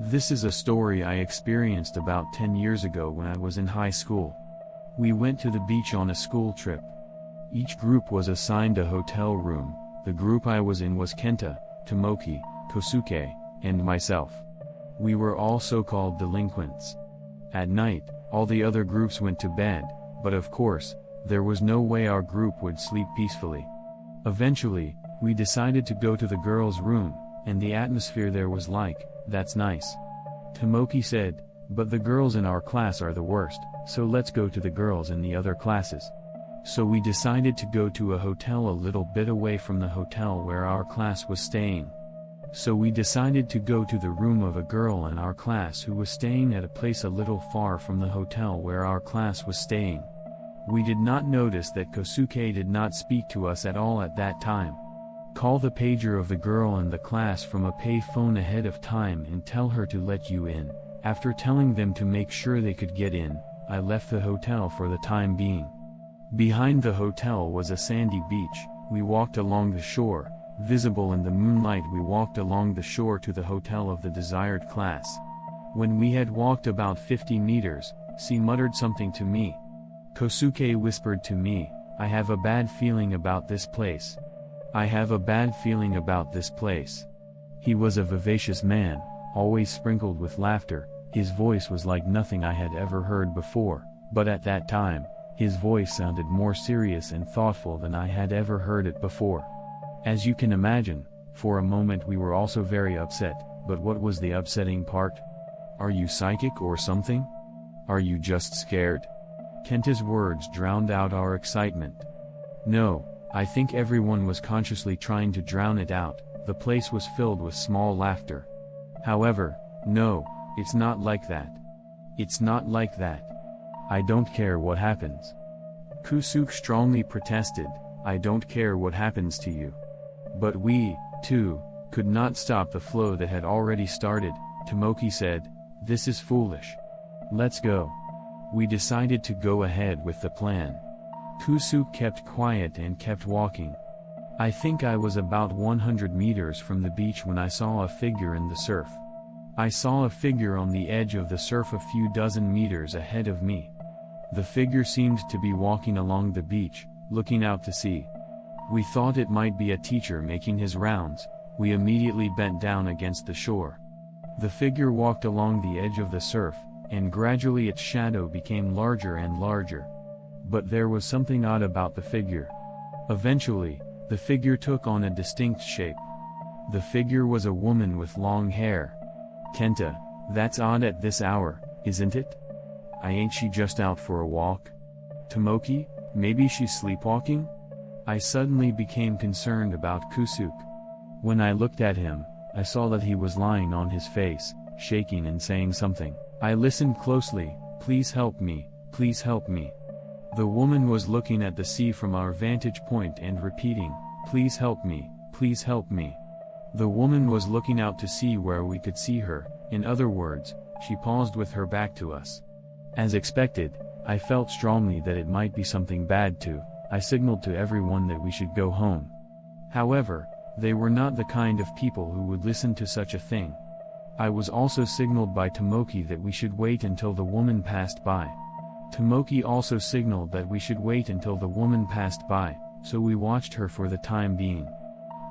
This is a story I experienced about 10 years ago when I was in high school. We went to the beach on a school trip. Each group was assigned a hotel room. The group I was in was Kenta, Tomoki, Kosuke, and myself. We were all so-called delinquents. At night, all the other groups went to bed, but of course, there was no way our group would sleep peacefully. Eventually, we decided to go to the girls' room, and the atmosphere there was like, "That's nice." Tomoki said, "But the girls in our class are the worst, so let's go to the girls in the other classes." So we decided to go to a hotel a little bit away from the hotel where our class was staying. So we decided to go to the room of a girl in our class who was staying at a place a little far from the hotel where our class was staying. We did not notice that Kosuke did not speak to us at all at that time. Call the pager of the girl in the class from a pay phone ahead of time and tell her to let you in. After telling them to make sure they could get in, I left the hotel for the time being. Behind the hotel was a sandy beach. We walked along the shore. Visible in the moonlight, we walked along the shore to the hotel of the desired class. When we had walked about 50 meters, she muttered something to me. Kosuke whispered to me, "I have a bad feeling about this place. I have a bad feeling about this place." He was a vivacious man, always sprinkled with laughter. His voice was like nothing I had ever heard before, but at that time, his voice sounded more serious and thoughtful than I had ever heard it before. As you can imagine, for a moment we were also very upset, but what was the upsetting part? "Are you psychic or something? Are you just scared?" Kenta's words drowned out our excitement. No, I think everyone was consciously trying to drown it out. The place was filled with small laughter. However, no, it's not like that. It's not like that. I don't care what happens. Kosuke strongly protested, "I don't care what happens to you." But we, too, could not stop the flow that had already started. Tomoki said, "This is foolish. Let's go." We decided to go ahead with the plan. Kosuke kept quiet and kept walking. I think I was about 100 meters from the beach when I saw a figure in the surf. I saw a figure on the edge of the surf a few dozen meters ahead of me. The figure seemed to be walking along the beach, looking out to sea. We thought it might be a teacher making his rounds. We immediately bent down against the shore. The figure walked along the edge of the surf, and gradually its shadow became larger and larger. But there was something odd about the figure. Eventually, the figure took on a distinct shape. The figure was a woman with long hair. "Kenta, that's odd at this hour, isn't it? Ain't she just out for a walk? Tomoki, maybe she's sleepwalking?" I suddenly became concerned about Kosuke. When I looked at him, I saw that he was lying on his face, shaking and saying something. I listened closely. "Please help me, please help me." The woman was looking at the sea from our vantage point and repeating, "Please help me, please help me." The woman was looking out to sea where we could see her. In other words, she paused with her back to us. As expected, I felt strongly that it might be something bad too. I signaled to everyone that we should go home. However, they were not the kind of people who would listen to such a thing. I was also signaled by Tomoki that we should wait until the woman passed by. Tomoki also signaled that we should wait until the woman passed by, so we watched her for the time being.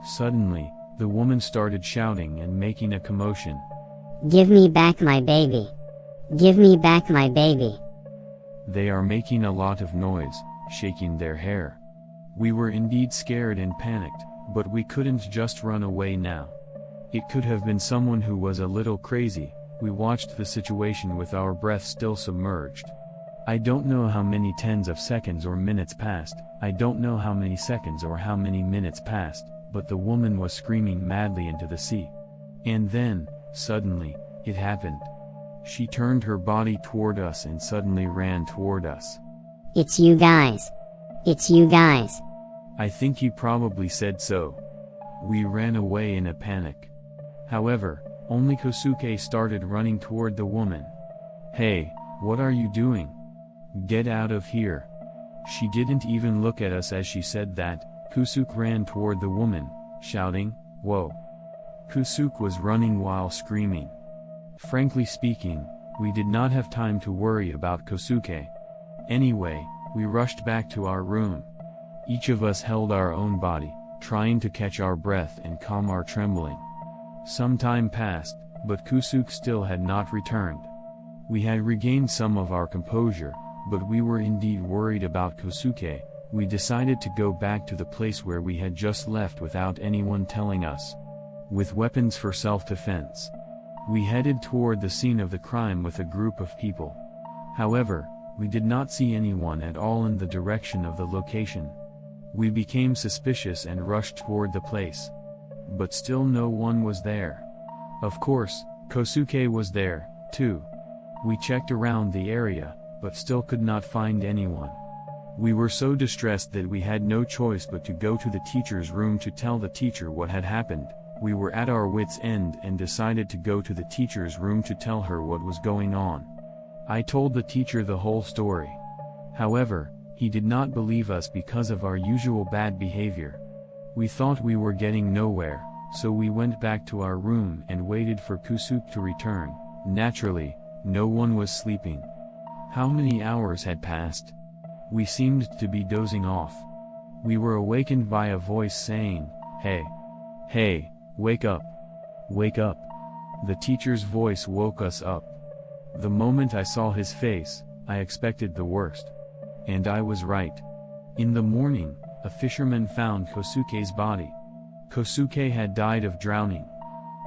Suddenly, the woman started shouting and making a commotion. "Give me back my baby! Give me back my baby!" They are making a lot of noise, shaking their hair. We were indeed scared and panicked, but we couldn't just run away now. It could have been someone who was a little crazy. We watched the situation with our breath still submerged. I don't know how many tens of seconds or minutes passed. I don't know how many seconds or how many minutes passed, but the woman was screaming madly into the sea. And then, suddenly, it happened. She turned her body toward us and suddenly ran toward us. "It's you guys! It's you guys!" I think he probably said so. We ran away in a panic. However, only Kosuke started running toward the woman. "Hey, what are you doing? Get out of here." She didn't even look at us as she said that. Kosuke ran toward the woman, shouting, "Whoa!" Kosuke was running while screaming. Frankly speaking, we did not have time to worry about Kosuke. Anyway, we rushed back to our room. Each of us held our own body, trying to catch our breath and calm our trembling. Some time passed, but Kosuke still had not returned. We had regained some of our composure, but we were indeed worried about Kosuke. We decided to go back to the place where we had just left without anyone telling us. With weapons for self-defense. We headed toward the scene of the crime with a group of people. However, we did not see anyone at all in the direction of the location. We became suspicious and rushed toward the place. But still no one was there. Of course, Kosuke was there, too. We checked around the area, but still could not find anyone. We were so distressed that we had no choice but to go to the teacher's room to tell the teacher what had happened. We were at our wits' end and decided to go to the teacher's room to tell her what was going on. I told the teacher the whole story. However, he did not believe us because of our usual bad behavior. We thought we were getting nowhere, so we went back to our room and waited for Kosuke to return. Naturally, no one was sleeping. How many hours had passed? We seemed to be dozing off. We were awakened by a voice saying, "Hey! Hey! Wake up! Wake up!" The teacher's voice woke us up. The moment I saw his face, I expected the worst. And I was right. In the morning, a fisherman found Kosuke's body. Kosuke had died of drowning.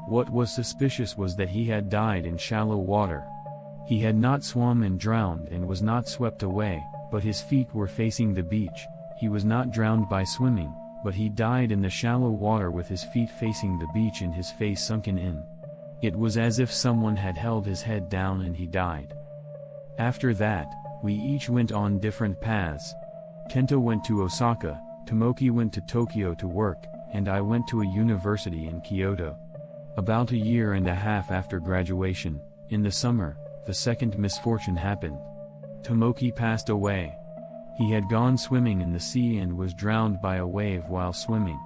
What was suspicious was that he had died in shallow water. He had not swum and drowned and was not swept away, but his feet were facing the beach. He was not drowned by swimming, but he died in the shallow water with his feet facing the beach and his face sunken in. It was as if someone had held his head down and he died. After that, we each went on different paths. Kenta went to Osaka, Tomoki went to Tokyo to work, and I went to a university in Kyoto. About a year and a half after graduation, in the summer, the second misfortune happened. Tomoki passed away. He had gone swimming in the sea and was drowned by a wave while swimming.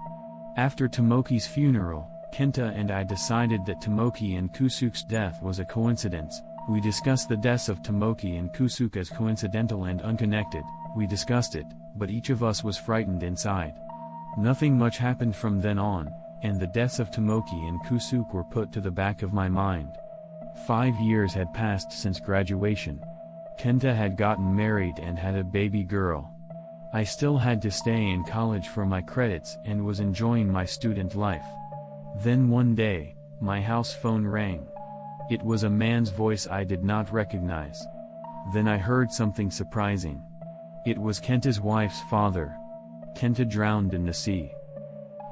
After Tomoki's funeral, Kenta and I decided that Tomoki and Kosuke's death was a coincidence. We discussed the deaths of Tomoki and Kosuke as coincidental and unconnected. We discussed it, but each of us was frightened inside. Nothing much happened from then on, and the deaths of Tomoki and Kosuke were put to the back of my mind. 5 years had passed since graduation. Kenta had gotten married and had a baby girl. I still had to stay in college for my credits and was enjoying my student life. Then one day, my house phone rang. It was a man's voice I did not recognize. Then I heard something surprising. It was Kenta's wife's father. Kenta drowned in the sea.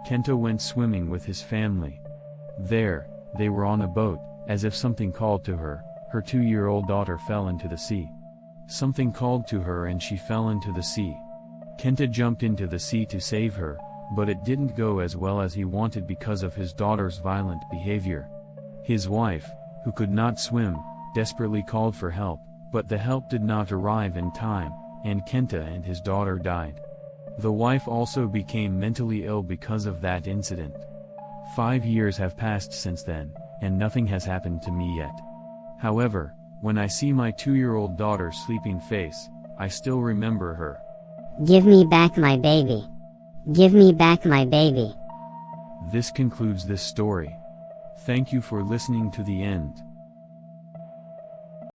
Kenta went swimming with his family. There, they were on a boat, as if something called to her. Her 2-year-old daughter fell into the sea. Something called to her and she fell into the sea. Kenta jumped into the sea to save her, but it didn't go as well as he wanted because of his daughter's violent behavior. His wife, who could not swim, desperately called for help, but the help did not arrive in time, and Kenta and his daughter died. The wife also became mentally ill because of that incident. 5 years have passed since then, and nothing has happened to me yet. However, when I see my 2-year-old daughter's sleeping face, I still remember her. Give me back my baby. Give me back my baby. This concludes this story. Thank you for listening to the end.